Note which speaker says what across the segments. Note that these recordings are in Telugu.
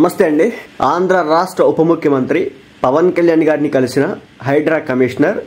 Speaker 1: నమస్తే అండి. ఆంధ్ర రాష్ట్ర ఉప ముఖ్యమంత్రి పవన్ కళ్యాణ్ గారిని కలిసిన హైడ్రా కమిషనర్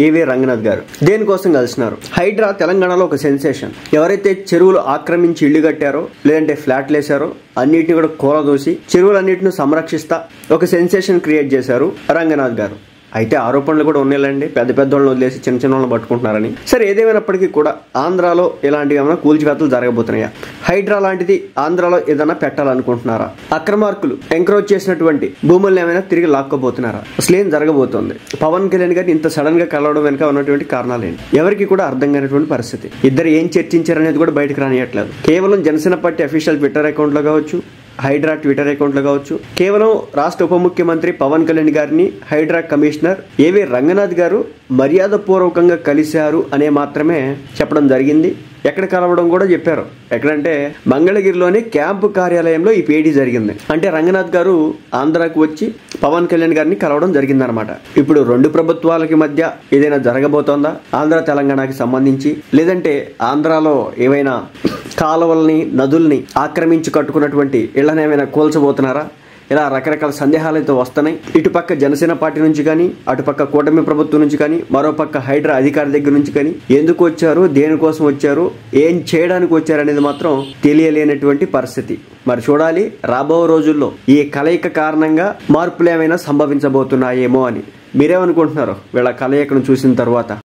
Speaker 1: ఏవి రంగనాథ్ గారు దేనికోసం కలిసినారు? హైడ్రా తెలంగాణలో ఒక సెన్సేషన్. ఎవరైతే చెరువులు ఆక్రమించి ఇళ్లు కట్టారో లేదంటే ఫ్లాట్లు వేశారో అన్నిటిని కూడా కూలదోసి చెరువులన్నిటిని సంరక్షిస్తా ఒక సెన్సేషన్ క్రియేట్ చేశారు రంగనాథ్ గారు. అయితే ఆరోపణలు కూడా ఉన్నాయండి, పెద్ద పెద్ద వాళ్ళని వదిలేసి చిన్న చిన్న వాళ్ళని పట్టుకుంటున్నారని. సరే, ఏదేమైనప్పటికీ కూడా ఆంధ్రాలో ఇలాంటివి ఏమైనా కూల్చివేతలు జరగబోతున్నాయా? హైడ్రా లాంటిది ఆంధ్రాలో ఏదైనా పెట్టాలనుకుంటున్నారా? అక్రమార్కులు ఎంకరేజ్ చేసినటువంటి భూములను ఏమైనా తిరిగి లాక్కోబోతున్నారా? అసలు ఏం జరగబోతోంది? పవన్ కళ్యాణ్ గారిని ఇంత సడన్ గా కలవడం వెనక ఉన్నటువంటి కారణాలు ఏంటి? ఎవరికి కూడా అర్థం కానటువంటి పరిస్థితి. ఇద్దరు ఏం చర్చించారనేది కూడా బయటకు రానియట్లేదు. కేవలం Janasena party official Twitter account లో కావచ్చు, హైడ్రా ట్విట్టర్ అకౌంట్ లో కావచ్చు, కేవలం రాష్ట్ర ఉప ముఖ్యమంత్రి పవన్ కళ్యాణ్ గారిని హైడ్రా కమిషనర్ ఏవి రంగనాథ్ గారు మర్యాద పూర్వకంగా కలిశారు అనే మాత్రమే చెప్పడం జరిగింది. ఎక్కడ కలవడం కూడా చెప్పారు. ఎక్కడంటే మంగళగిరిలోని క్యాంపు కార్యాలయంలో ఈ పేటీ జరిగింది. అంటే రంగనాథ్ గారు ఆంధ్రాకు వచ్చి పవన్ కళ్యాణ్ గారిని కలవడం జరిగిందనమాట. ఇప్పుడు రెండు ప్రభుత్వాలకి మధ్య ఏదైనా జరగబోతోందా ఆంధ్ర తెలంగాణకి సంబంధించి? లేదంటే ఆంధ్రాలో ఏవైనా కాలువల్ని నదుల్ని ఆక్రమించి కట్టుకున్నటువంటి ఇళ్లను ఏమైనా కూల్చబోతున్నారా? ఇలా రకరకాల సందేహాలు అయితే వస్తున్నాయి. ఇటుపక్క జనసేన పార్టీ నుంచి కానీ, అటుపక్క కూటమి ప్రభుత్వం నుంచి కానీ, మరోపక్క హైడ్రా అధికారి దగ్గర నుంచి కానీ ఎందుకు వచ్చారు, దేనికోసం వచ్చారు, ఏం చేయడానికి వచ్చారు అనేది మాత్రం తెలియలేనటువంటి పరిస్థితి. మరి చూడాలి రాబో రోజుల్లో ఈ కలయిక కారణంగా మార్పులు ఏమైనా సంభవించబోతున్నాయేమో అని. మీరేమనుకుంటున్నారు వీళ్ళ కలయికను చూసిన తర్వాత?